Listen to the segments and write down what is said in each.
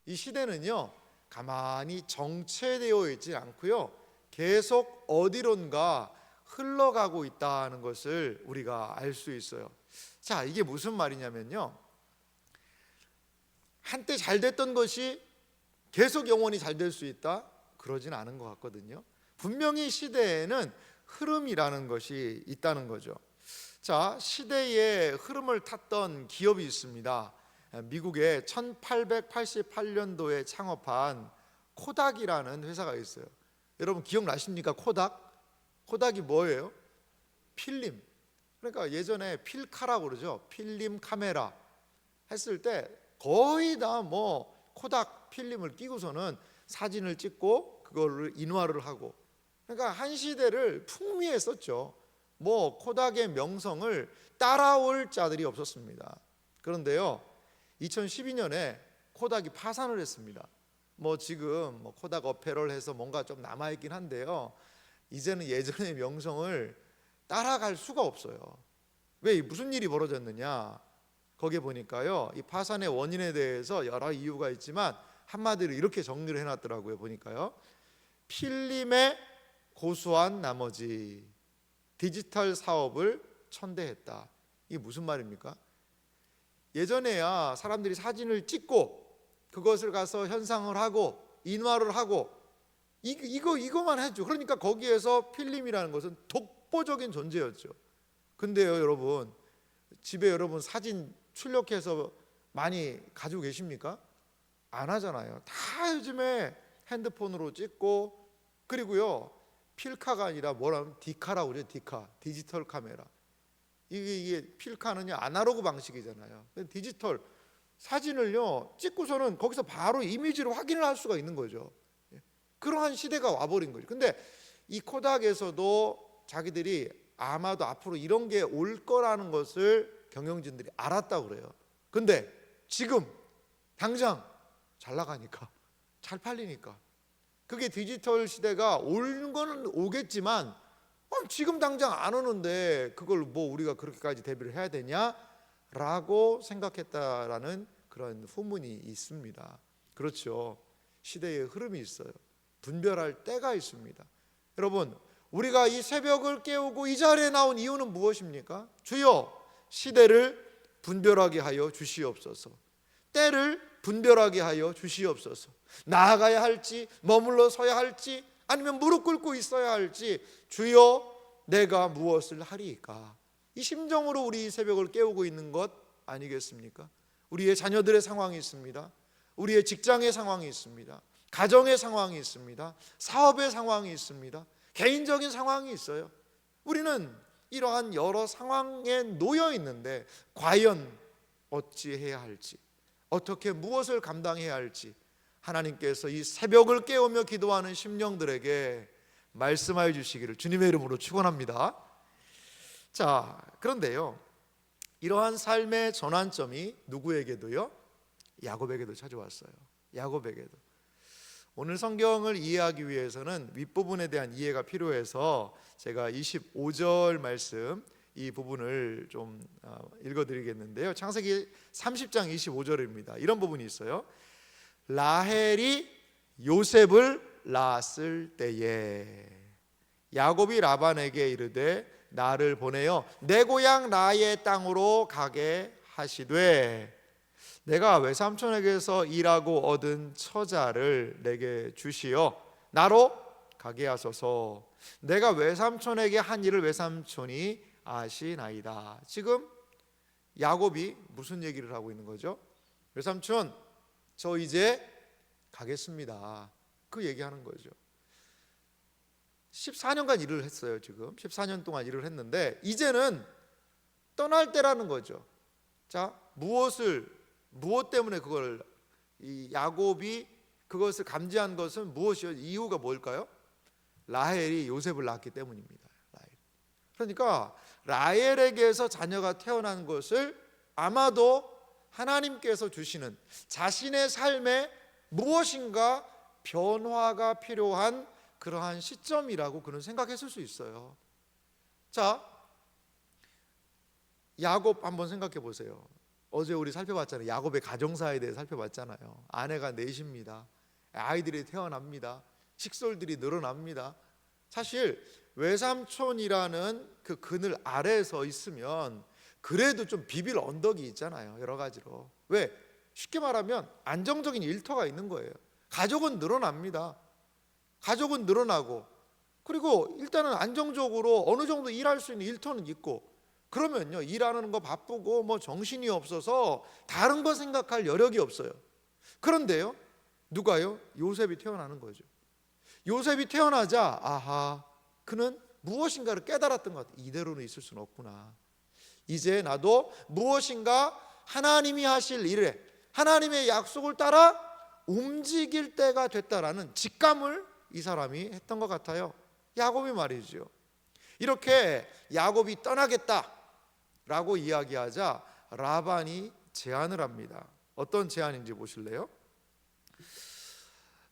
이 시대는요, 가만히 정체되어 있지 않고요, 계속 어디론가 흘러가고 있다는 것을 우리가 알 수 있어요. 자, 이게 무슨 말이냐면요, 한때 잘 됐던 것이 계속 영원히 잘 될 수 있다? 그러진 않은 것 같거든요. 분명히 시대에는 흐름이라는 것이 있다는 거죠. 자, 시대의 흐름을 탔던 기업이 있습니다. 미국의 1888년도에 창업한 코닥이라는 회사가 있어요. 여러분 기억나십니까? 코닥이 뭐예요? 필름. 그러니까 예전에 필카라고 그러죠. 필름 카메라 했을 때 거의 다 코닥 필름을 끼고서는 사진을 찍고 그거를 인화를 하고, 그러니까 한 시대를 풍미했었죠. 코닥의 명성을 따라올 자들이 없었습니다. 그런데요, 2012년에 코닥이 파산을 했습니다. 지금 코닥 어페럴 해서 뭔가 좀 남아있긴 한데요, 이제는 예전의 명성을 따라갈 수가 없어요. 왜, 무슨 일이 벌어졌느냐? 거기에 보니까요, 이 파산의 원인에 대해서 여러 이유가 있지만 한마디로 이렇게 정리를 해놨더라고요. 보니까요, 필름에 고수한 나머지 디지털 사업을 천대했다. 이게 무슨 말입니까? 예전에야 사람들이 사진을 찍고 그것을 가서 현상을 하고 인화를 하고 이거만 했죠. 그러니까 거기에서 필름이라는 것은 독보적인 존재였죠. 근데요, 여러분, 집에 여러분 사진 출력해서 많이 가지고 계십니까? 안 하잖아요. 다 요즘에 핸드폰으로 찍고, 그리고요, 필카가 아니라 디카라고 그러죠. 디카, 디지털 카메라. 이게 필카는요, 아날로그 방식이잖아요. 디지털 사진을요 찍고서는 거기서 바로 이미지로 확인을 할 수가 있는 거죠. 그러한 시대가 와버린 거죠. 근데 이 코닥에서도 자기들이 아마도 앞으로 이런 게 올 거라는 것을 경영진들이 알았다고 그래요. 근데 지금 당장 잘 나가니까, 잘 팔리니까, 그게 디지털 시대가 올 거는 오겠지만 지금 당장 안 오는데 그걸 우리가 그렇게까지 대비를 해야 되냐라고 생각했다라는 그런 후문이 있습니다. 그렇죠. 시대의 흐름이 있어요. 분별할 때가 있습니다. 여러분, 우리가 이 새벽을 깨우고 이 자리에 나온 이유는 무엇입니까? 주여, 시대를 분별하게 하여 주시옵소서. 때를 분별하게 하여 주시옵소서. 나아가야 할지, 머물러 서야 할지, 아니면 무릎 꿇고 있어야 할지, 주여 내가 무엇을 하리이까? 이 심정으로 우리 이 새벽을 깨우고 있는 것 아니겠습니까? 우리의 자녀들의 상황이 있습니다. 우리의 직장의 상황이 있습니다. 가정의 상황이 있습니다. 사업의 상황이 있습니다. 개인적인 상황이 있어요. 우리는 이러한 여러 상황에 놓여 있는데 과연 어찌해야 할지, 어떻게 무엇을 감당해야 할지 하나님께서 이 새벽을 깨우며 기도하는 심령들에게 말씀하여 주시기를 주님의 이름으로 축원합니다. 자, 그런데요, 이러한 삶의 전환점이 누구에게도요? 야곱에게도 찾아왔어요. 야곱에게도. 오늘 성경을 이해하기 위해서는 윗부분에 대한 이해가 필요해서 제가 25절 말씀, 이 부분을 좀 읽어드리겠는데요. 창세기 30장 25절입니다. 이런 부분이 있어요. 라헬이 요셉을 낳았을 때에 야곱이 라반에게 이르되 나를 보내어 내 고향 나의 땅으로 가게 하시되 내가 외삼촌에게서 일하고 얻은 처자를 내게 주시어 나로 가게 하소서. 내가 외삼촌에게 한 일을 외삼촌이 아시나이다. 지금 야곱이 무슨 얘기를 하고 있는 거죠? 외삼촌, 저 이제 가겠습니다. 그 얘기하는 거죠. 14년간 일을 했어요. 지금 14년 동안 일을 했는데 이제는 떠날 때라는 거죠. 자, 무엇 때문에 그걸 이 야곱이 그것을 감지한 것은 무엇이요? 이유가 뭘까요? 라헬이 요셉을 낳았기 때문입니다. 그러니까 라헬에게서 자녀가 태어난 것을 아마도 하나님께서 주시는 자신의 삶에 무엇인가 변화가 필요한 그러한 시점이라고 그는 생각했을 수 있어요. 자, 야곱 한번 생각해 보세요. 어제 우리 살펴봤잖아요. 야곱의 가정사에 대해 살펴봤잖아요. 아내가 넷입니다. 아이들이 태어납니다. 식솔들이 늘어납니다. 사실 외삼촌이라는 그 그늘 아래에 서 있으면 그래도 좀 비빌 언덕이 있잖아요. 여러 가지로. 왜? 쉽게 말하면 안정적인 일터가 있는 거예요. 가족은 늘어납니다. 가족은 늘어나고, 그리고 일단은 안정적으로 어느 정도 일할 수 있는 일터는 있고, 그러면요, 일하는 거 바쁘고 뭐 정신이 없어서 다른 거 생각할 여력이 없어요. 그런데요, 누가요? 요셉이 태어나는 거죠. 요셉이 태어나자 아하, 그는 무엇인가를 깨달았던 것 같아요. 이대로는 있을 수는 없구나. 이제 나도 무엇인가 하나님이 하실 일에, 하나님의 약속을 따라 움직일 때가 됐다라는 직감을 이 사람이 했던 것 같아요. 야곱이 말이죠. 이렇게 야곱이 떠나겠다라고 이야기하자 라반이 제안을 합니다. 어떤 제안인지 보실래요?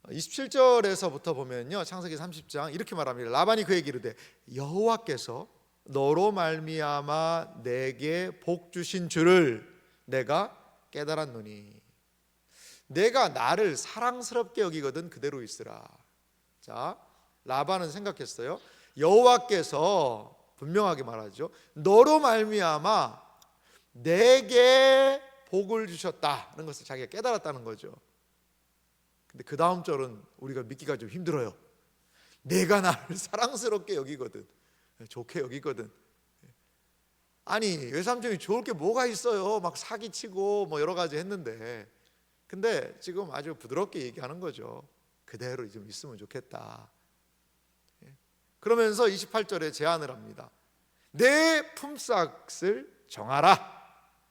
27절에서부터 보면요, 창세기 30장 이렇게 말합니다. 라반이 그에게 이르되 여호와께서 너로 말미암아 내게 복 주신 줄을 내가 깨달았노니 내가 나를 사랑스럽게 여기거든 그대로 있으라. 자, 라반은 생각했어요. 여호와께서 분명하게 말하죠. 너로 말미암아 내게 복을 주셨다는 것을 자기가 깨달았다는 거죠. 근데 그 다음 절은 우리가 믿기가 좀 힘들어요. 내가 나를 사랑스럽게 여기거든, 좋게 여기거든. 아니, 외삼촌이 좋을 게 뭐가 있어요? 막 사기치고 뭐 여러 가지 했는데, 근데 지금 아주 부드럽게 얘기하는 거죠. 그대로 좀 있으면 좋겠다. 그러면서 28절에 제안을 합니다. 내 품삯을 정하라.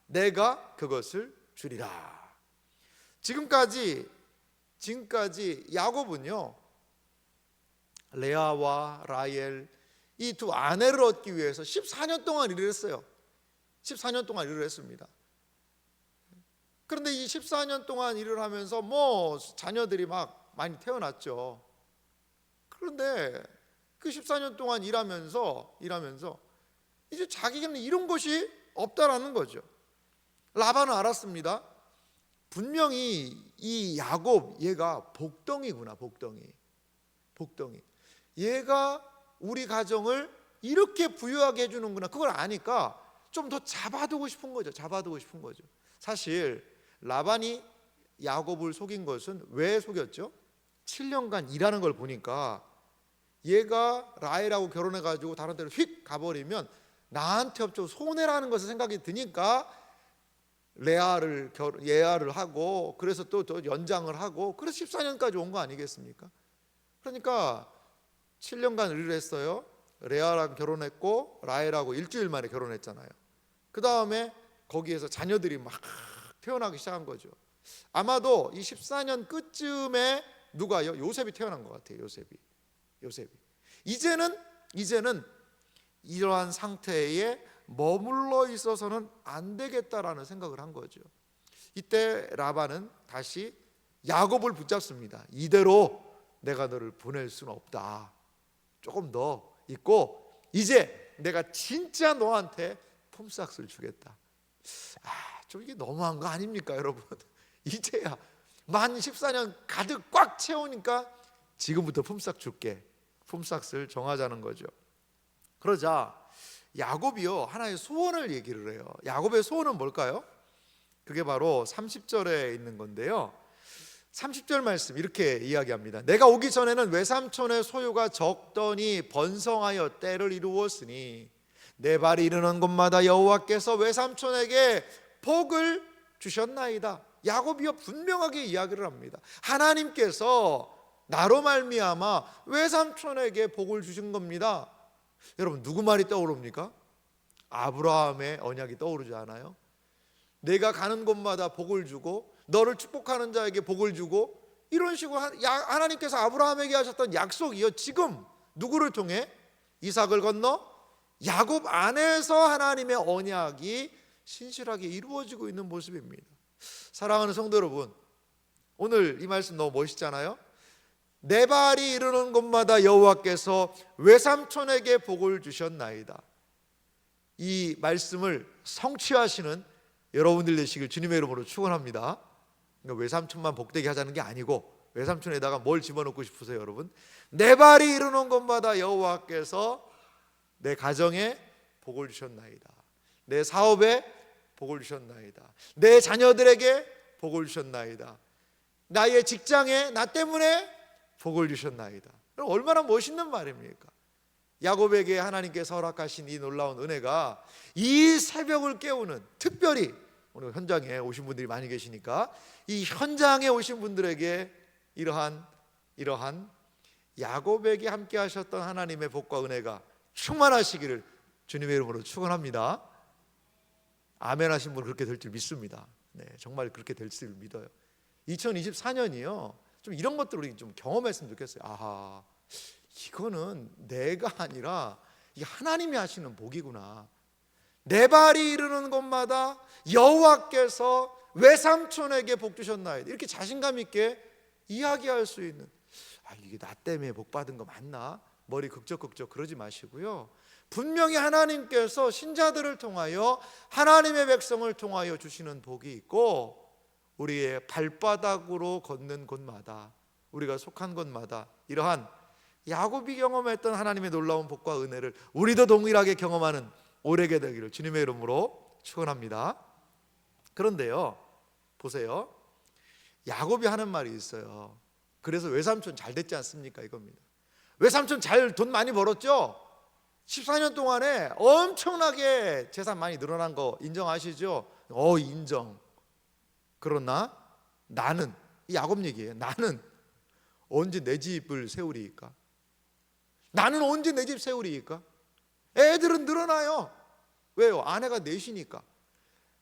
내가 그것을 주리라. 지금까지 야곱은요, 레아와 라헬 이 두 아내를 얻기 위해서 14년 동안 일을 했어요. 14년 동안 일을 했습니다. 그런데 이 14년 동안 일을 하면서 뭐 자녀들이 막 많이 태어났죠. 그런데 그 14년 동안 일하면서 이제 자기는 이런 것이 없다라는 거죠. 라반은 알았습니다. 분명히 이 야곱, 얘가 복덩이구나. 복덩이. 얘가 우리 가정을 이렇게 부유하게 해주는구나. 그걸 아니까 좀 더 잡아두고 싶은 거죠. 사실 라반이 야곱을 속인 것은 왜 속였죠? 7년간 일하는 걸 보니까 얘가 라헬하고 결혼해가지고 다른 데로 휙 가버리면 나한테 없죠, 손해라는 것을 생각이 드니까 레아를 하고, 그래서 또 연장을 하고, 그래서 14년까지 온 거 아니겠습니까? 그러니까 7년간 일을 했어요. 레아랑 결혼했고 라헬하고 일주일 만에 결혼했잖아요. 그 다음에 거기에서 자녀들이 막 태어나기 시작한 거죠. 아마도 이 14년 끝쯤에 누가요? 요셉이 태어난 것 같아요. 요셉이 이제는 이러한 상태에 머물러 있어서는 안 되겠다라는 생각을 한 거죠. 이때 라반은 다시 야곱을 붙잡습니다. 이대로 내가 너를 보낼 수는 없다. 조금 더 있고 이제 내가 진짜 너한테 품삯을 주겠다. 좀 이게 너무한 거 아닙니까, 여러분? 이제야 만 14년 가득 꽉 채우니까 지금부터 품삯 줄게. 품삯을 정하자는 거죠. 그러자 야곱이요, 하나의 소원을 얘기를 해요. 야곱의 소원은 뭘까요? 그게 바로 30절에 있는 건데요. 30절 말씀 이렇게 이야기합니다. 내가 오기 전에는 외삼촌의 소유가 적더니 번성하여 때를 이루었으니 내 발이 이르는 곳마다 여호와께서 외삼촌에게 복을 주셨나이다. 야곱이요, 분명하게 이야기를 합니다. 하나님께서 나로 말미암아 외삼촌에게 복을 주신 겁니다. 여러분, 누구 말이 떠오릅니까? 아브라함의 언약이 떠오르지 않아요? 내가 가는 곳마다 복을 주고 너를 축복하는 자에게 복을 주고, 이런 식으로 하나님께서 아브라함에게 하셨던 약속이요, 지금 누구를 통해? 이삭을 건너 야곱 안에서 하나님의 언약이 신실하게 이루어지고 있는 모습입니다. 사랑하는 성도 여러분, 오늘 이 말씀 너무 멋있잖아요. 내 발이 이르는 곳마다 여호와께서 외삼촌에게 복을 주셨나이다. 이 말씀을 성취하시는 여러분들 되시길 주님의 이름으로 축원합니다. 그러니까 외삼촌만 복되게 하자는 게 아니고, 외삼촌에다가 뭘 집어넣고 싶으세요 여러분? 내 발이 이르는 곳마다 여호와께서 내 가정에 복을 주셨나이다, 내 사업에 복을 주셨나이다, 내 자녀들에게 복을 주셨나이다, 나의 직장에 나 때문에 복을 주셨나이다. 얼마나 멋있는 말입니까? 야곱에게 하나님께서 허락하신 이 놀라운 은혜가 이 새벽을 깨우는, 특별히 오늘 현장에 오신 분들이 많이 계시니까 이 현장에 오신 분들에게 이러한 야곱에게 함께 하셨던 하나님의 복과 은혜가 충만하시기를 주님의 이름으로 축원합니다. 아멘 하신 분 그렇게 될 줄 믿습니다. 네, 정말 그렇게 될 줄 믿어요. 2024년이요, 좀 이런 것들을 우리 좀 경험했으면 좋겠어요. 아하, 이거는 내가 아니라 이게 하나님이 하시는 복이구나. 내 발이 이르는 곳마다 여호와께서 외삼촌에게 복 주셨나이다, 이렇게 자신감 있게 이야기할 수 있는, 이게 나 때문에 복 받은 거 맞나? 머리 극적극적 그러지 마시고요, 분명히 하나님께서 신자들을 통하여, 하나님의 백성을 통하여 주시는 복이 있고, 우리의 발바닥으로 걷는 곳마다, 우리가 속한 곳마다 이러한 야곱이 경험했던 하나님의 놀라운 복과 은혜를 우리도 동일하게 경험하는 오래게 되기를 주님의 이름으로 축원합니다. 그런데요, 보세요, 야곱이 하는 말이 있어요. 그래서 외삼촌 잘 됐지 않습니까? 이겁니다. 외삼촌 돈 많이 벌었죠? 14년 동안에 엄청나게 재산 많이 늘어난 거 인정하시죠? 인정. 그러나 나는, 이 야곱 얘기예요. 나는 언제 내 집을 세우리이까? 나는 언제 내 집 세우리이까? 애들은 늘어나요. 왜요? 아내가 넷이니까.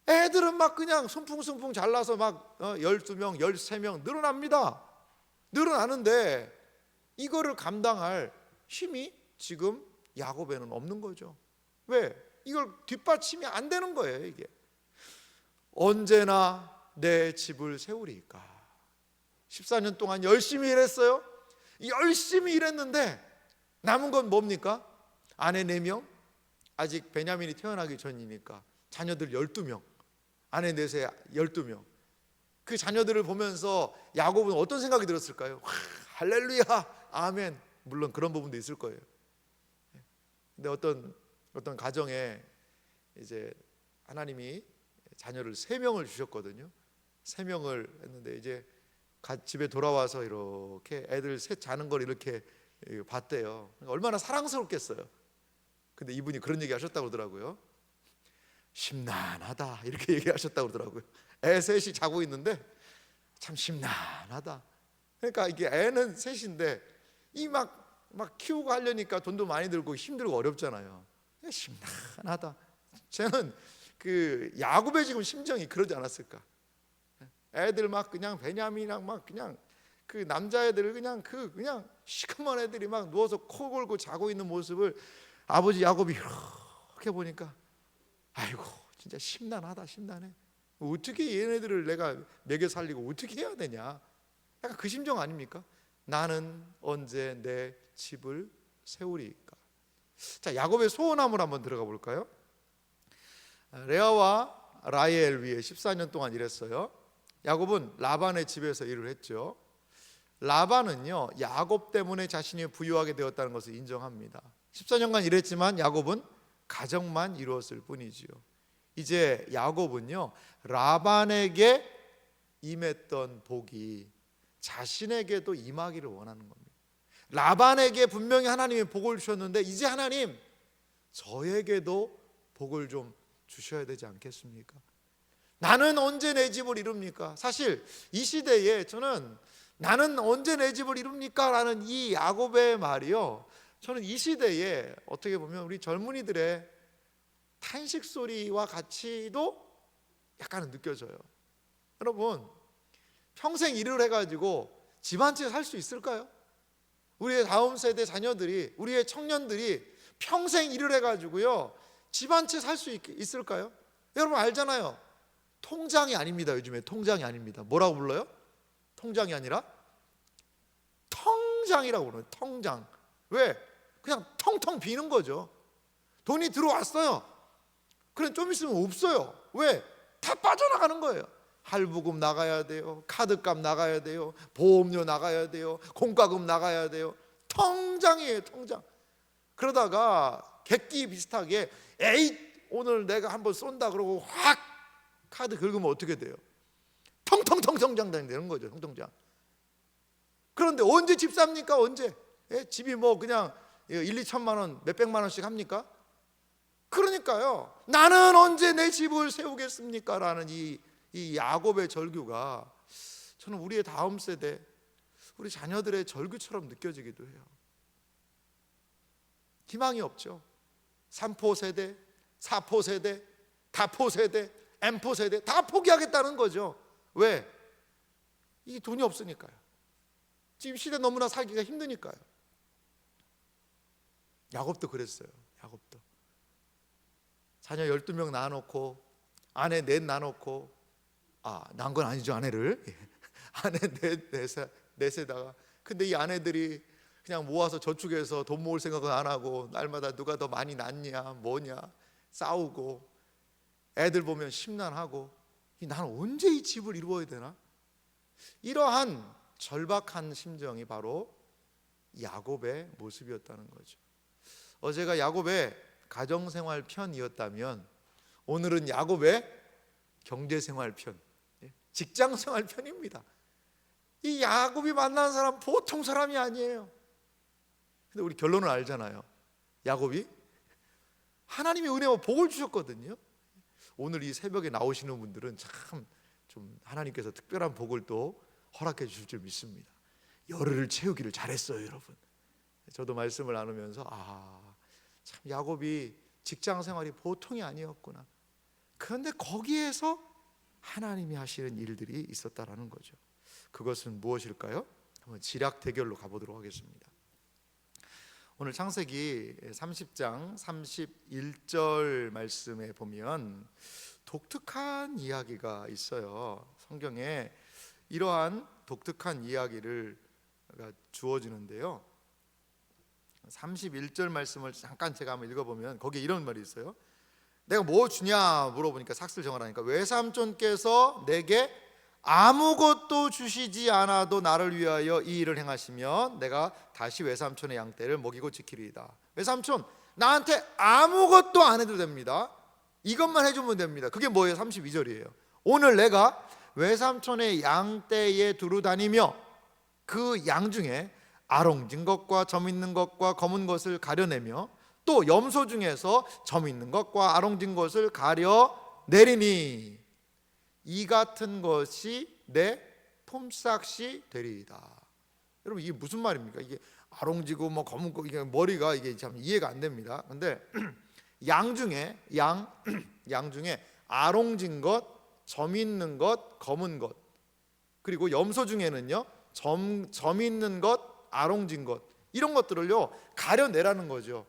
애들은 막 그냥 순풍순풍 잘나서 막 12명, 13명 늘어납니다. 늘어나는데 이거를 감당할 힘이 지금 야곱에는 없는 거죠. 왜? 이걸 뒷받침이 안 되는 거예요. 이게 언제나 내 집을 세우리까? 14년 동안 열심히 일했어요. 열심히 일했는데 남은 건 뭡니까? 아내 4명, 아직 베냐민이 태어나기 전이니까 자녀들 12명, 아내 넷에 12명. 그 자녀들을 보면서 야곱은 어떤 생각이 들었을까요? 할렐루야, 아멘. 물론 그런 부분도 있을 거예요. 근데 어떤 가정에 이제 하나님이 자녀를 3명을 주셨거든요. 3명을 했는데 이제 집에 돌아와서 이렇게 애들 셋 자는 걸 이렇게 봤대요. 얼마나 사랑스럽겠어요. 근데 이분이 그런 얘기 하셨다고 그러더라고요. 심란하다, 이렇게 얘기하셨다고 그러더라고요. 애 셋이 자고 있는데 참 심란하다. 그러니까 이게 애는 셋인데 이 막 키우고 하려니까 돈도 많이 들고 힘들고 어렵잖아요. 심란하다. 저는 그 야곱의 지금 심정이 그러지 않았을까? 애들 막 그냥 베냐민이랑 막 그냥 그 남자애들 그냥 시커먼 애들이 막 누워서 코 골고 자고 있는 모습을 아버지 야곱이 이렇게 보니까 아이고 진짜 심란하다, 심란해. 어떻게 얘네들을 내가 먹여 살리고 어떻게 해야 되냐? 약간 그 심정 아닙니까? 나는 언제 내 집을 세우리까? 자, 야곱의 소원함을 한번 들어가 볼까요? 레아와 라헬 위해 14년 동안 일했어요. 야곱은 라반의 집에서 일을 했죠. 라반은요, 야곱 때문에 자신이 부유하게 되었다는 것을 인정합니다. 14년간 일했지만 야곱은 가정만 이루었을 뿐이지요. 이제 야곱은요, 라반에게 임했던 복이 자신에게도 임하기를 원하는 겁니다. 라반에게 분명히 하나님이 복을 주셨는데 이제 하나님 저에게도 복을 좀 주셔야 되지 않겠습니까? 나는 언제 내 집을 이룹니까? 사실 이 시대에 저는 나는 언제 내 집을 이룹니까? 라는 이 야곱의 말이요, 저는 이 시대에 어떻게 보면 우리 젊은이들의 탄식 소리와 같이도 약간은 느껴져요. 여러분, 평생 일을 해가지고 집 한 채 살 수 있을까요? 우리의 다음 세대 자녀들이, 우리의 청년들이 평생 일을 해가지고요 집 한 채 살 수 있을까요? 여러분 알잖아요. 통장이 아닙니다. 요즘에 통장이 아닙니다. 뭐라고 불러요? 통장이 아니라 통장이라고 불러요. 통장. 왜? 그냥 텅텅 비는 거죠. 돈이 들어왔어요. 그럼 좀 있으면 없어요. 왜? 다 빠져나가는 거예요. 할부금 나가야 돼요, 카드값 나가야 돼요, 보험료 나가야 돼요, 공과금 나가야 돼요. 통장이에요, 통장. 그러다가 객기 비슷하게 에이 오늘 내가 한번 쏜다 그러고 확 카드 긁으면 어떻게 돼요? 통통통통장 되는 거죠, 통통장. 그런데 언제 집 삽니까? 언제? 집이 뭐 그냥 1, 2천만 원, 몇백만 원씩 합니까? 그러니까요, 나는 언제 내 집을 세우겠습니까? 라는 이 야곱의 절규가 저는 우리의 다음 세대, 우리 자녀들의 절규처럼 느껴지기도 해요. 희망이 없죠. 3포 세대, 4포 세대, 다포 세대, M포 세대 다 포기하겠다는 거죠. 왜? 이 돈이 없으니까요. 지금 시대 너무나 살기가 힘드니까요. 야곱도 그랬어요. 야곱도 자녀 12명 낳아놓고 아내 넷 낳아놓고, 낳은 건 아니죠, 아내를. 아내 넷에다가. 근데 이 아내들이 그냥 모아서 저축해서 돈 모을 생각은 안 하고 날마다 누가 더 많이 낳냐 뭐냐 싸우고, 애들 보면 심란하고, 나는 언제 이 집을 이루어야 되나? 이러한 절박한 심정이 바로 야곱의 모습이었다는 거죠. 어제가 야곱의 가정생활 편이었다면 오늘은 야곱의 경제생활 편, 직장생활 편입니다. 이 야곱이 만난 사람 보통 사람이 아니에요. 근데 우리 결론을 알잖아요. 야곱이 하나님의 은혜와 복을 주셨거든요. 오늘 이 새벽에 나오시는 분들은 참 좀 하나님께서 특별한 복을 또 허락해 주실 줄 믿습니다. 열흘을 채우기를 잘했어요, 여러분. 저도 말씀을 나누면서 참 야곱이 직장 생활이 보통이 아니었구나. 그런데 거기에서 하나님이 하시는 일들이 있었다라는 거죠. 그것은 무엇일까요? 한번 지략 대결로 가보도록 하겠습니다. 오늘 창세기 30장 31절 말씀에 보면 독특한 이야기가 있어요. 성경에 이러한 독특한 이야기를 주어지는데요, 31절 말씀을 잠깐 제가 한번 읽어보면 거기에 이런 말이 있어요. 내가 뭐 주냐 물어보니까 삭슬 정하라니까, 외삼촌께서 내게 아무것도 주시지 않아도 나를 위하여 이 일을 행하시면 내가 다시 외삼촌의 양떼를 먹이고 지키리이다. 외삼촌 나한테 아무것도 안 해도 됩니다. 이것만 해주면 됩니다. 그게 뭐예요? 32절이에요. 오늘 내가 외삼촌의 양떼에 두루 다니며 그 양 중에 아롱진 것과 점 있는 것과 검은 것을 가려내며 또 염소 중에서 점 있는 것과 아롱진 것을 가려내리니 이 같은 것이 내 품삯이 되리이다. 여러분 이게 무슨 말입니까? 이게 아롱지고 뭐 검은 거, 이게 머리가 이게 참 이해가 안 됩니다. 근데 양 중에 아롱진 것, 점 있는 것, 검은 것, 그리고 염소 중에는요 점 있는 것, 아롱진 것, 이런 것들을요 가려내라는 거죠.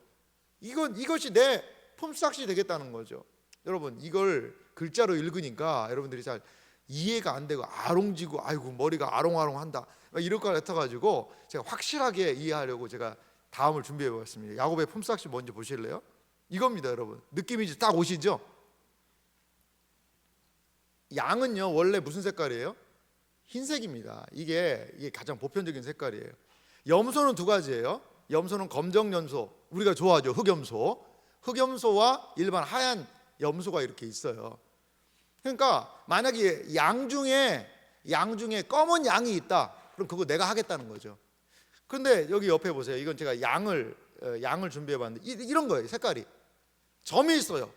이것이 내 품삯이 되겠다는 거죠. 여러분 이걸 글자로 읽으니까 여러분들이 잘 이해가 안 되고 아롱지고 아이고 머리가 아롱아롱한다 이럴 것 같아가지고 제가 확실하게 이해하려고 제가 다음을 준비해 보았습니다. 야곱의 품삯이 뭔지 보실래요? 이겁니다, 여러분. 느낌이 딱 오시죠? 양은요 원래 무슨 색깔이에요? 흰색입니다. 이게 가장 보편적인 색깔이에요. 염소는 두 가지예요. 염소는 검정 염소, 우리가 좋아하죠, 흑염소. 흑염소와 일반 하얀 염소가 이렇게 있어요. 그러니까 만약에 양 중에 검은 양이 있다, 그럼 그거 내가 하겠다는 거죠. 그런데 여기 옆에 보세요. 이건 제가 양을 준비해봤는데 이런 거예요. 색깔이 점이 있어요.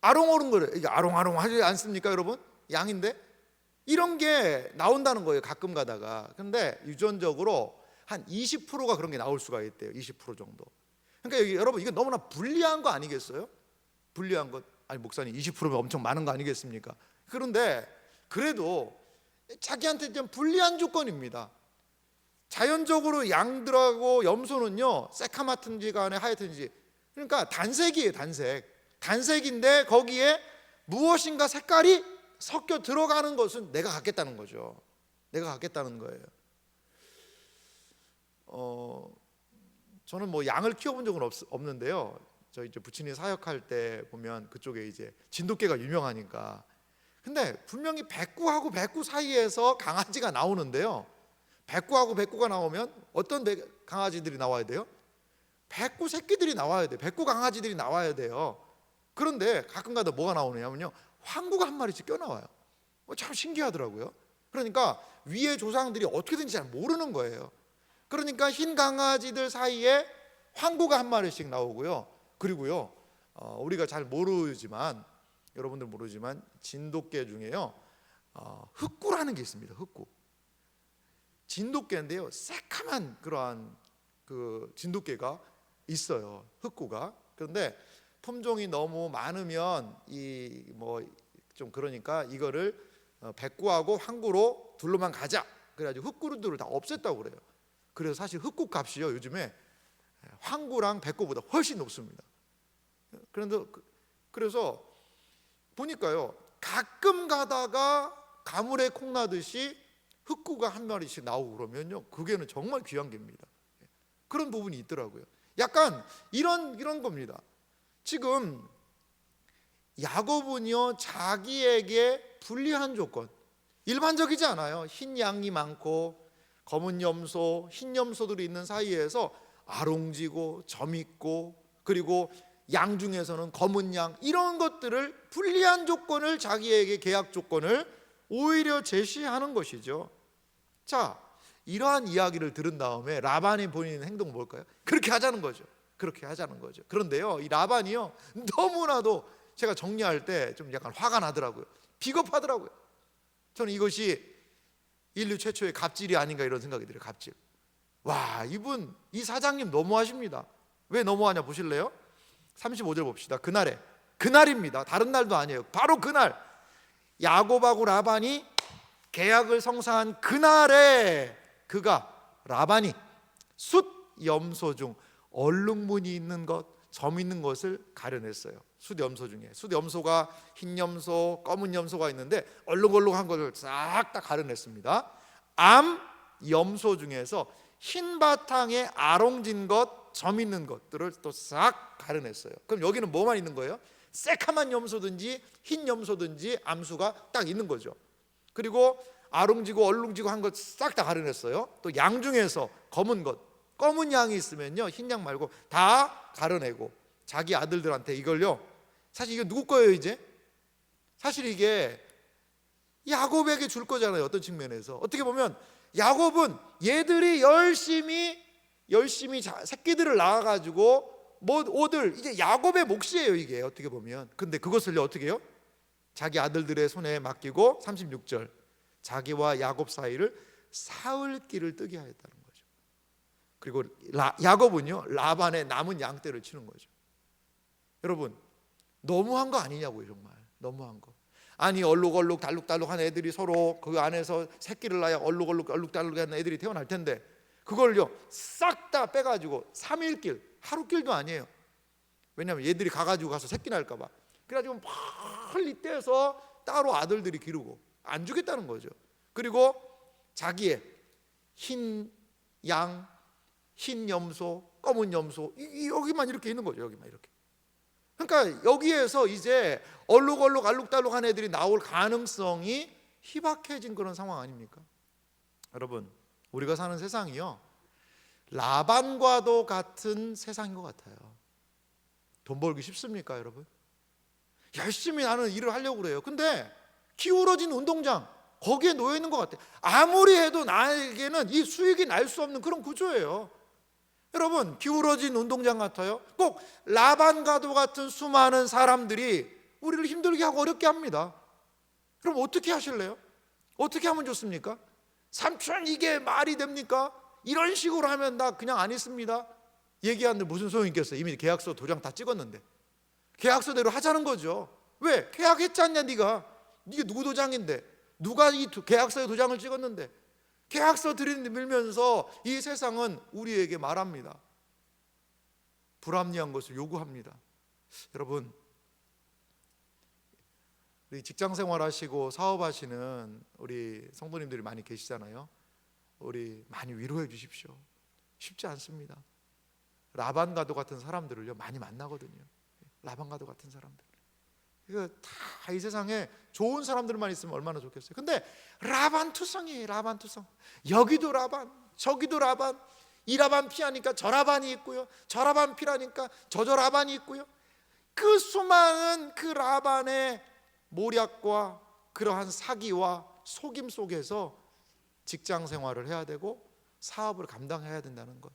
아롱아롱 거려. 이게 아롱아롱하지 않습니까, 여러분? 양인데 이런 게 나온다는 거예요, 가끔 가다가. 근데 유전적으로 한 20%가 그런 게 나올 수가 있대요. 20% 정도. 그러니까 여기 여러분 이거 너무나 불리한 거 아니겠어요? 불리한 것. 아니 목사님 20%면 엄청 많은 거 아니겠습니까? 그런데 그래도 자기한테 좀 불리한 조건입니다. 자연적으로 양들하고 염소는요 새카맣든지 간에 하얗든지, 그러니까 단색이에요. 단색인데 거기에 무엇인가 색깔이 섞여 들어가는 것은 내가 갖겠다는 거죠. 내가 갖겠다는 거예요. 저는 뭐 양을 키워본 적은 없는데요. 저희 이제 부친이 사역할 때 보면 그쪽에 이제 진돗개가 유명하니까. 근데 분명히 백구하고 백구 사이에서 강아지가 나오는데요, 백구하고 백구가 나오면 어떤 강아지들이 나와야 돼요? 백구 새끼들이 나와야 돼요. 백구 강아지들이 나와야 돼요. 그런데 가끔가다 뭐가 나오냐면요, 황구가 한 마리씩 껴나와요. 참 신기하더라고요. 그러니까 위에 조상들이 어떻게든지 잘 모르는 거예요. 그러니까 흰 강아지들 사이에 황구가 한 마리씩 나오고요. 그리고요, 우리가 잘 모르지만, 여러분들 모르지만 진돗개 중에요, 흑구라는 게 있습니다. 흑구. 진돗개인데요, 새카만 그러한 그 진돗개가 있어요. 흑구가. 그런데 품종이 너무 많으면 이 뭐 좀 그러니까 이거를 백구하고 황구로 둘러만 가자. 그래가지고 흑구들을 다 없앴다고 그래요. 그래서 사실 흑구 값이요, 요즘에 황구랑 백구보다 훨씬 높습니다. 그런데 그래서 보니까요, 가끔 가다가 가물에 콩 나듯이 흑구가 한 마리씩 나오고 그러면요, 그게는 정말 귀한 개입니다. 그런 부분이 있더라고요. 약간 이런 겁니다. 지금 야곱은요, 자기에게 불리한 조건, 일반적이지 않아요. 흰 양이 많고 검은 염소, 흰 염소들이 있는 사이에서 아롱지고 점 있고, 그리고 양 중에서는 검은 양, 이런 것들을, 불리한 조건을, 자기에게 계약 조건을 오히려 제시하는 것이죠. 자, 이러한 이야기를 들은 다음에 라반이 본인 행동은 뭘까요? 그렇게 하자는 거죠. 그렇게 하자는 거죠. 그런데요, 이 라반이요, 너무나도 제가 정리할 때 좀 약간 화가 나더라고요. 비겁하더라고요. 저는 이것이 인류 최초의 갑질이 아닌가 이런 생각이 들어요. 갑질. 와, 이 사장님 너무하십니다. 왜 너무하냐 보실래요? 35절 봅시다. 그날입니다. 다른 날도 아니에요. 바로 그날, 야곱하고 라반이 계약을 성사한 그날에 라반이 숫 염소 중 얼룩무늬 있는 것, 점 있는 것을 가려냈어요. 숫 염소 중에, 숫 염소가 흰 염소, 검은 염소가 있는데 얼룩얼룩한 것을 싹 다 가려냈습니다. 암 염소 중에서 흰 바탕에 아롱진 것, 점 있는 것들을 또 싹 가려냈어요. 그럼 여기는 뭐만 있는 거예요? 새카만 염소든지 흰 염소든지 암수가 딱 있는 거죠. 그리고 아롱지고 얼룩지고 한 것 싹 다 가려냈어요. 또 양 중에서 검은 것, 검은 양이 있으면요, 흰 양 말고 다 가려내고 자기 아들들한테 이걸요, 사실 이거 누구 거예요? 이제 사실 이게 야곱에게 줄 거잖아요. 어떤 측면에서 어떻게 보면 야곱은 얘들이 열심히 새끼들을 낳아가지고 오들 이제 야곱의 몫이에요, 이게 어떻게 보면. 근데 그것을요, 어떻게 해요? 자기 아들들의 손에 맡기고 36절, 자기와 야곱 사이를 사흘길을 뜨게 하였다는 거죠. 그리고 야곱은요, 라반의 남은 양떼를 치는 거죠. 여러분, 너무한 거 아니냐고요. 정말 너무한 거. 아니, 얼룩얼룩 달룩달룩한 애들이 서로 그 안에서 새끼를 낳아야 얼룩달룩한 애들이 태어날 텐데 그걸요 싹 다 빼가지고 3일길, 하루길도 아니에요. 왜냐하면 얘들이 가가지고 가서 새끼 낳을까 봐. 그래가지고 빨리 떼서 따로 아들들이 기르고 안 주겠다는 거죠. 그리고 자기의 흰 양, 흰 염소, 검은 염소, 여기만 이렇게 있는 거죠. 여기만 이렇게. 그러니까 여기에서 이제 얼룩얼룩 알룩달룩한 애들이 나올 가능성이 희박해진 그런 상황 아닙니까? 여러분, 우리가 사는 세상이요, 라반과도 같은 세상인 것 같아요. 돈 벌기 쉽습니까, 여러분? 열심히 나는 일을 하려고 그래요. 근데 기울어진 운동장, 거기에 놓여 있는 것 같아요. 아무리 해도 나에게는 이 수익이 날 수 없는 그런 구조예요. 여러분, 기울어진 운동장 같아요. 꼭 라반과도 같은 수많은 사람들이 우리를 힘들게 하고 어렵게 합니다. 그럼 어떻게 하실래요? 어떻게 하면 좋습니까? 삼촌, 이게 말이 됩니까? 이런 식으로 하면 나 그냥 안 있습니다. 얘기하는데 무슨 소용이 있겠어요? 이미 계약서 도장 다 찍었는데. 계약서대로 하자는 거죠. 왜? 계약했지 않냐 네가. 이게 누구 도장인데, 누가 이 계약서에 도장을 찍었는데. 계약서 들이밀면서 이 세상은 우리에게 말합니다. 불합리한 것을 요구합니다. 여러분, 우리 직장생활 하시고 사업하시는 우리 성도님들이 많이 계시잖아요. 우리 많이 위로해 주십시오. 쉽지 않습니다. 라반과도 같은 사람들을요 많이 만나거든요. 라반과도 같은 사람들. 이거 다 이 세상에 좋은 사람들만 있으면 얼마나 좋겠어요. 근데 라반투성이에요. 라반투성. 여기도 라반, 저기도 라반. 이 라반 피하니까 저 라반이 있고요, 저 라반 피하니까 저 라반이 있고요. 그 수많은 그 라반의 모략과 그러한 사기와 속임 속에서 직장 생활을 해야 되고 사업을 감당해야 된다는 것,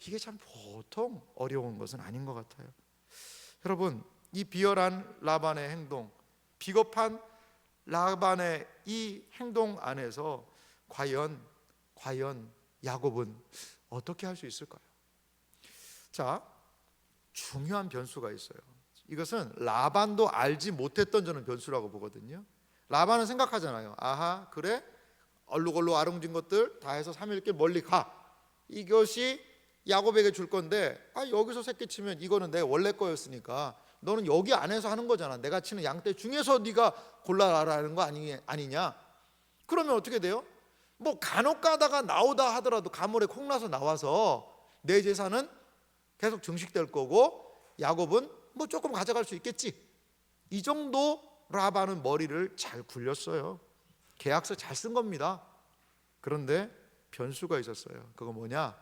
이게 참 보통 어려운 것은 아닌 것 같아요. 여러분, 이 비열한 라반의 행동, 비겁한 라반의 이 행동 안에서 과연 야곱은 어떻게 할 수 있을까요? 자, 중요한 변수가 있어요. 이것은 라반도 알지 못했던 저는 변수라고 보거든요. 라반은 생각하잖아요. 아하, 그래? 얼룩얼룩 아롱진 것들 다 해서 3일길 멀리 가. 이것이 야곱에게 줄 건데, 여기서 새끼치면 이거는 내 원래 거였으니까 너는 여기 안에서 하는 거잖아. 내가 치는 양떼 중에서 네가 골라라라는 거 아니냐? 그러면 어떻게 돼요? 뭐 간혹 가다가 나오다 하더라도 가물에 콩나서 나와서 내 재산은 계속 증식될 거고 야곱은 뭐 조금 가져갈 수 있겠지. 이 정도 라반은 머리를 잘 굴렸어요. 계약서 잘 쓴 겁니다. 그런데 변수가 있었어요. 그거 뭐냐?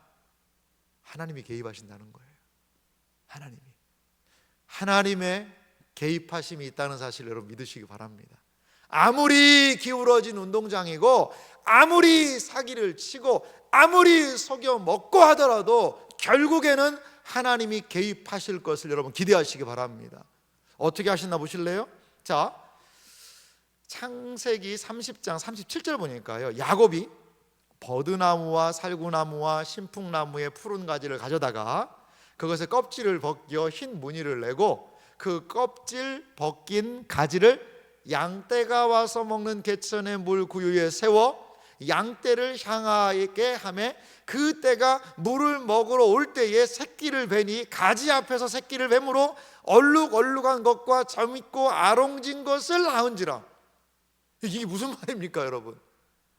하나님이 개입하신다는 거예요. 하나님의 개입하심이 있다는 사실을 여러분 믿으시기 바랍니다. 아무리 기울어진 운동장이고 아무리 사기를 치고 아무리 속여 먹고 하더라도 결국에는 하나님이 개입하실 것을 여러분 기대하시기 바랍니다. 어떻게 하시나 보실래요? 자, 창세기 30장 37절 보니까요, 야곱이 버드나무와 살구나무와 신풍나무의 푸른 가지를 가져다가 그것의 껍질을 벗겨 흰 무늬를 내고 그 껍질 벗긴 가지를 양떼가 와서 먹는 개천의 물 구유에 세워 양떼를 향하게 하매 그 떼가 물을 먹으러 올 때에 새끼를 베니 가지 앞에서 새끼를 뱀으로 얼룩얼룩한 것과 점 있고 아롱진 것을 낳은지라. 이게 무슨 말입니까, 여러분?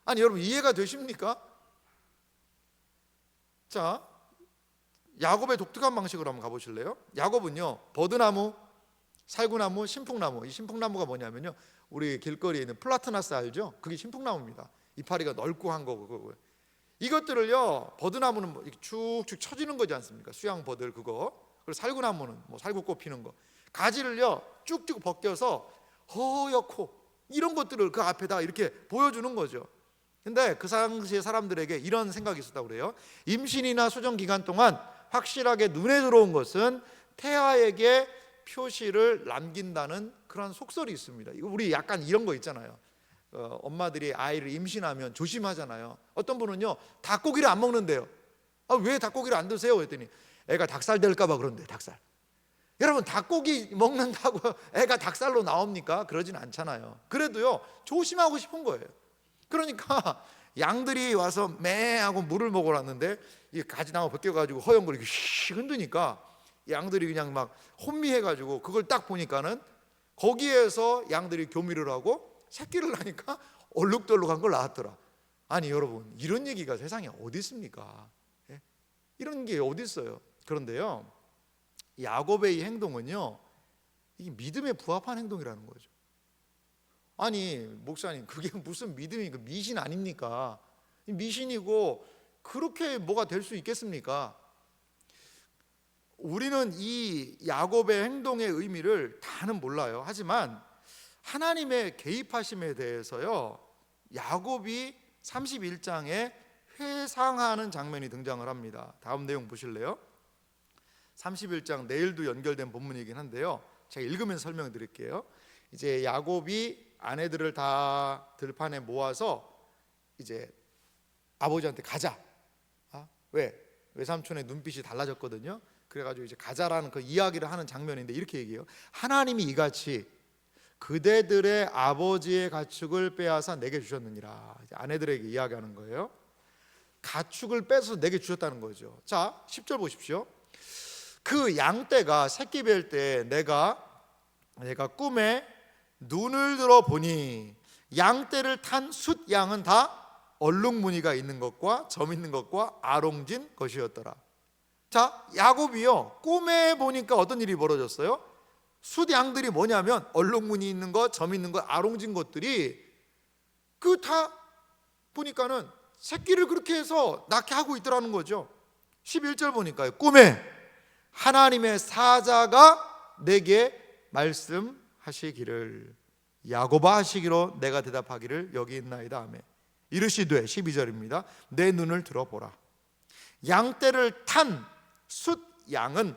아니, 여러분 이해가 되십니까? 자, 야곱의 독특한 방식으로 한번 가보실래요? 야곱은요, 버드나무, 살구나무, 신풍나무. 이 신풍나무가 뭐냐면요, 우리 길거리에 있는 플라트나스 알죠? 그게 신풍나무입니다. 이파리가 넓고 한 거고. 이것들을요, 버드나무는 뭐 이렇게 쭉쭉 쳐지는 거지 않습니까? 수양버들 그거. 그리고 살구나무는 뭐 살구꽃 피는 거. 가지를요 쭉쭉 벗겨서 허옇고 이런 것들을 그 앞에다 이렇게 보여주는 거죠. 근데 그 당시의 사람들에게 이런 생각이 있었다고 그래요. 임신이나 수정 기간 동안 확실하게 눈에 들어온 것은 태아에게 표시를 남긴다는 그런 속설이 있습니다. 우리 약간 이런 거 있잖아요. 엄마들이 아이를 임신하면 조심하잖아요. 어떤 분은요, 닭고기를 안 먹는데요. 왜 닭고기를 안 드세요? 그랬더니 애가 닭살 될까 봐 그런데. 닭살. 여러분, 닭고기 먹는다고 애가 닭살로 나옵니까? 그러진 않잖아요. 그래도요, 조심하고 싶은 거예요. 그러니까 양들이 와서 매 하고 물을 먹으러 왔는데 이 가지나무 벗겨가지고 허연거리고 휙 흔드니까 양들이 그냥 막 혼미해가지고 그걸 딱 보니까는 거기에서 양들이 교미를 하고 새끼를 낳으니까 얼룩덜룩한 걸 낳았더라. 아니 여러분, 이런 얘기가 세상에 어디 있습니까? 예? 이런 게 어디 있어요? 그런데요, 야곱의 이 행동은요, 이게 믿음에 부합한 행동이라는 거죠. 아니 목사님, 그게 무슨 믿음이니까 미신 아닙니까? 미신이고 그렇게 뭐가 될 수 있겠습니까? 우리는 이 야곱의 행동의 의미를 다는 몰라요. 하지만 하나님의 개입하심에 대해서요, 야곱이 31장에 회상하는 장면이 등장을 합니다. 다음 내용 보실래요? 31장 내일도 연결된 본문이긴 한데요, 제가 읽으면서 설명드릴게요. 이제 야곱이 아내들을 다 들판에 모아서 이제 아버지한테 가자. 외삼촌의 눈빛이 달라졌거든요. 그래가지고 이제 가자라는 그 이야기를 하는 장면인데 이렇게 얘기해요. 하나님이 이같이 그대들의 아버지의 가축을 빼앗아 내게 주셨느니라. 아내들에게 이야기하는 거예요. 가축을 빼서 내게 주셨다는 거죠. 자, 10절 보십시오. 그 양떼가 새끼 뵐 때 내가 꿈에 눈을 들어 보니 양떼를 탄 숫양은 다 얼룩무늬가 있는 것과 점 있는 것과 아롱진 것이었더라. 자, 야곱이요, 꿈에 보니까 어떤 일이 벌어졌어요? 숫양들이 뭐냐면 얼룩무늬 있는 것, 점 있는 것, 아롱진 것들이 그 다 보니까는 새끼를 그렇게 해서 낳게 하고 있더라는 거죠. 11절 보니까요, 꿈에 하나님의 사자가 내게 말씀하시기를, 야곱아 하시기로 내가 대답하기를 여기 있나이다 하매 이르시되, 12절입니다, 내 눈을 들어보라. 양떼를 탄 숫양은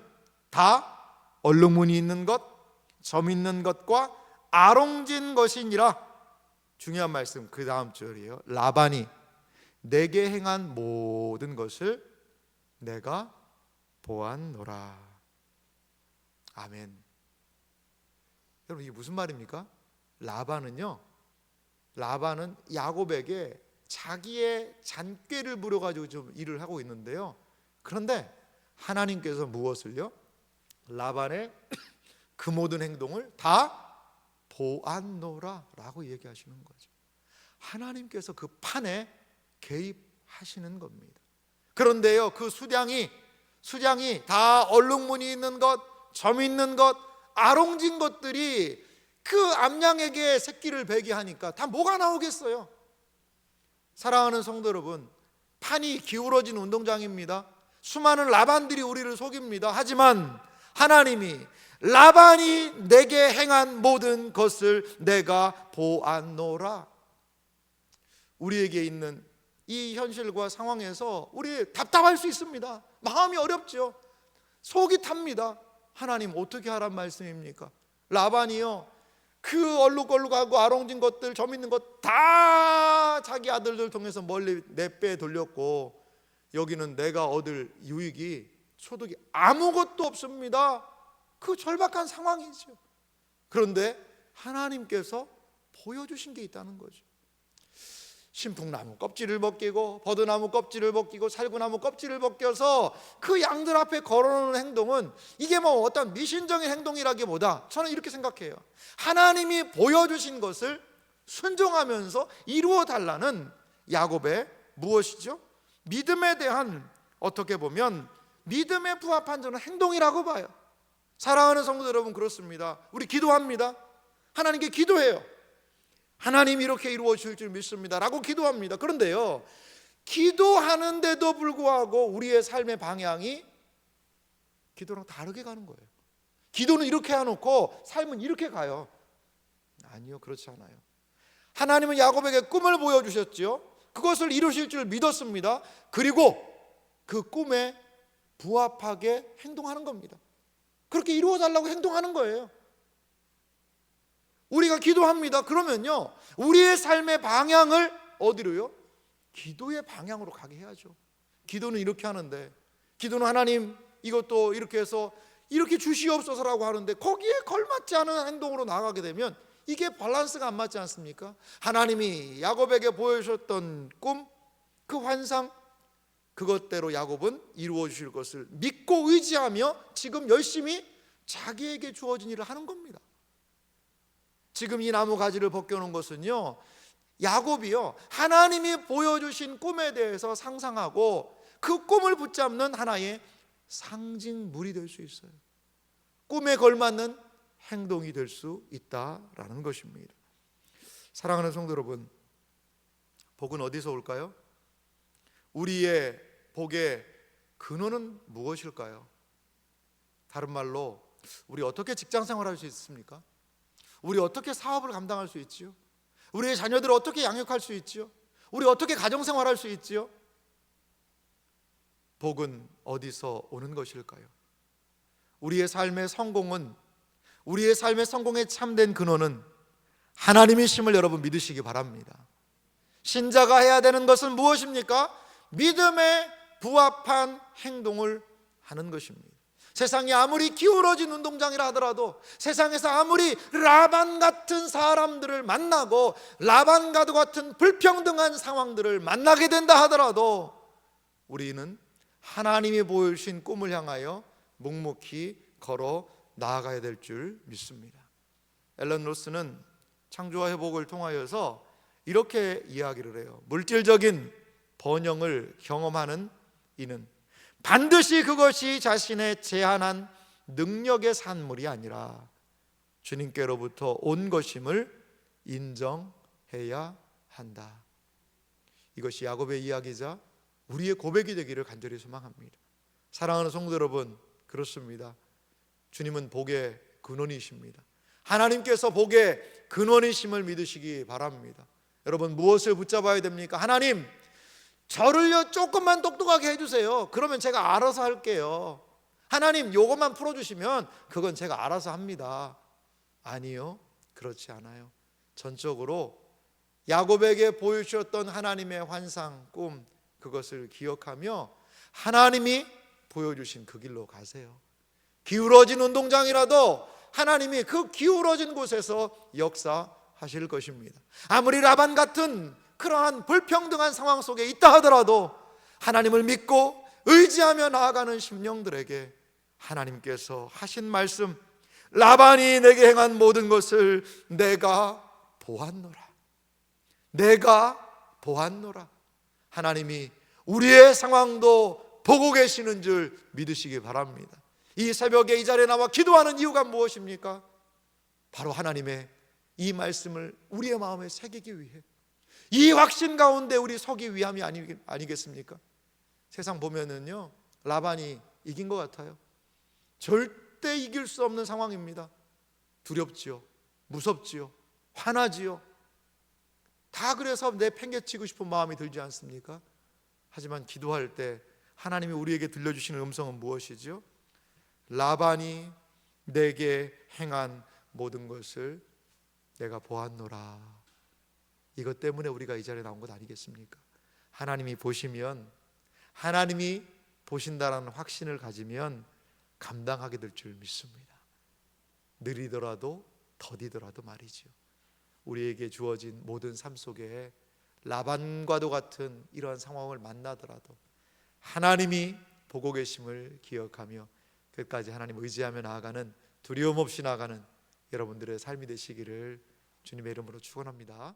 다 얼룩무늬 있는 것, 점 있는 것과 아롱진 것이니라. 중요한 말씀 그 다음 절이에요. 라반이 내게 행한 모든 것을 내가 보았노라. 아멘. 여러분, 이게 무슨 말입니까? 라반은 야곱에게 자기의 잔꾀를 부려가지고 좀 일을 하고 있는데요, 그런데 하나님께서 무엇을요? 라반의 그 모든 행동을 다 보았노라 라고 얘기하시는 거죠. 하나님께서 그 판에 개입하시는 겁니다. 그런데요, 그 수량이 다 얼룩무늬 있는 것, 점 있는 것, 아롱진 것들이 그 암양에게 새끼를 베게 하니까 다 뭐가 나오겠어요? 사랑하는 성도 여러분, 판이 기울어진 운동장입니다. 수많은 라반들이 우리를 속입니다. 하지만 하나님이 라반이 내게 행한 모든 것을 내가 보았노라. 우리에게 있는 이 현실과 상황에서 우리 답답할 수 있습니다. 마음이 어렵죠. 속이 탑니다. 하나님 어떻게 하란 말씀입니까? 라반이요, 그 얼룩얼룩하고 아롱진 것들, 점 있는 것 다 자기 아들들 통해서 멀리 내빼 돌렸고, 여기는 내가 얻을 유익이, 소득이 아무것도 없습니다. 그 절박한 상황이죠. 그런데 하나님께서 보여주신 게 있다는 거죠. 신풍나무 껍질을 벗기고, 버드나무 껍질을 벗기고, 살구나무 껍질을 벗겨서 그 양들 앞에 걸어놓는 행동은, 이게 뭐 어떤 미신적인 행동이라기보다 저는 이렇게 생각해요. 하나님이 보여주신 것을 순종하면서 이루어 달라는 야곱의 무엇이죠? 믿음에 대한, 어떻게 보면 믿음에 부합한 저는 행동이라고 봐요. 사랑하는 성도 여러분, 그렇습니다. 우리 기도합니다. 하나님께 기도해요. 하나님 이렇게 이루어 주실 줄 믿습니다 라고 기도합니다. 그런데요, 기도하는데도 불구하고 우리의 삶의 방향이 기도랑 다르게 가는 거예요. 기도는 이렇게 해놓고 삶은 이렇게 가요. 아니요, 그렇지 않아요. 하나님은 야곱에게 꿈을 보여주셨죠. 그것을 이루실 줄 믿었습니다. 그리고 그 꿈에 부합하게 행동하는 겁니다. 그렇게 이루어 달라고 행동하는 거예요. 우리가 기도합니다. 그러면요, 우리의 삶의 방향을 어디로요? 기도의 방향으로 가게 해야죠. 기도는 이렇게 하는데, 기도는 하나님 이것도 이렇게 해서 이렇게 주시옵소서라고 하는데, 거기에 걸맞지 않은 행동으로 나가게 되면 이게 밸런스가 안 맞지 않습니까? 하나님이 야곱에게 보여주셨던 꿈, 그 환상, 그것대로 야곱은 이루어 주실 것을 믿고 의지하며 지금 열심히 자기에게 주어진 일을 하는 겁니다. 지금 이 나무 가지를 벗겨놓은 것은요, 야곱이요, 하나님이 보여주신 꿈에 대해서 상상하고 그 꿈을 붙잡는 하나의 상징물이 될 수 있어요. 꿈에 걸맞는 행동이 될 수 있다라는 것입니다. 사랑하는 성도 여러분, 복은 어디서 올까요? 우리의 복의 근원은 무엇일까요? 다른 말로, 우리 어떻게 직장 생활할 수 있습니까? 우리 어떻게 사업을 감당할 수 있지요? 우리의 자녀들을 어떻게 양육할 수 있지요? 우리 어떻게 가정생활할 수 있지요? 복은 어디서 오는 것일까요? 우리의 삶의 성공은, 우리의 삶의 성공에 참된 근원은 하나님이심을 여러분 믿으시기 바랍니다. 신자가 해야 되는 것은 무엇입니까? 믿음에 부합한 행동을 하는 것입니다. 세상이 아무리 기울어진 운동장이라 하더라도, 세상에서 아무리 라반 같은 사람들을 만나고 라반과도 같은 불평등한 상황들을 만나게 된다 하더라도, 우리는 하나님이 보여주신 꿈을 향하여 묵묵히 걸어 나아가야 될 줄 믿습니다. 앨런 로스는 창조와 회복을 통하여서 이렇게 이야기를 해요. 물질적인 번영을 경험하는 이는 반드시 그것이 자신의 제한한 능력의 산물이 아니라 주님께로부터 온 것임을 인정해야 한다. 이것이 야곱의 이야기자 우리의 고백이 되기를 간절히 소망합니다. 사랑하는 성도 여러분, 그렇습니다. 주님은 복의 근원이십니다. 하나님께서 복의 근원이심을 믿으시기 바랍니다. 여러분, 무엇을 붙잡아야 됩니까? 하나님, 저를요 조금만 똑똑하게 해주세요. 그러면 제가 알아서 할게요. 하나님, 요것만 풀어주시면 그건 제가 알아서 합니다. 아니요, 그렇지 않아요. 전적으로 야곱에게 보여주셨던 하나님의 환상, 꿈, 그것을 기억하며 하나님이 보여주신 그 길로 가세요. 기울어진 운동장이라도 하나님이 그 기울어진 곳에서 역사하실 것입니다. 아무리 라반 같은 그러한 불평등한 상황 속에 있다 하더라도 하나님을 믿고 의지하며 나아가는 심령들에게 하나님께서 하신 말씀, 라반이 내게 행한 모든 것을 내가 보았노라. 내가 보았노라. 하나님이 우리의 상황도 보고 계시는 줄 믿으시기 바랍니다. 이 새벽에 이 자리에 나와 기도하는 이유가 무엇입니까? 바로 하나님의 이 말씀을 우리의 마음에 새기기 위해, 이 확신 가운데 우리 서기 위함이 아니겠습니까? 세상 보면은요, 라반이 이긴 것 같아요. 절대 이길 수 없는 상황입니다. 두렵지요, 무섭지요, 화나지요. 다 그래서 내팽개치고 싶은 마음이 들지 않습니까? 하지만 기도할 때 하나님이 우리에게 들려주시는 음성은 무엇이죠? 라반이 내게 행한 모든 것을 내가 보았노라. 이것 때문에 우리가 이 자리에 나온 것 아니겠습니까? 하나님이 보시면, 하나님이 보신다라는 확신을 가지면 감당하게 될 줄 믿습니다. 느리더라도 더디더라도 말이죠. 우리에게 주어진 모든 삶 속에 라반과도 같은 이러한 상황을 만나더라도 하나님이 보고 계심을 기억하며 끝까지 하나님 의지하며 나아가는, 두려움 없이 나아가는 여러분들의 삶이 되시기를 주님의 이름으로 축원합니다.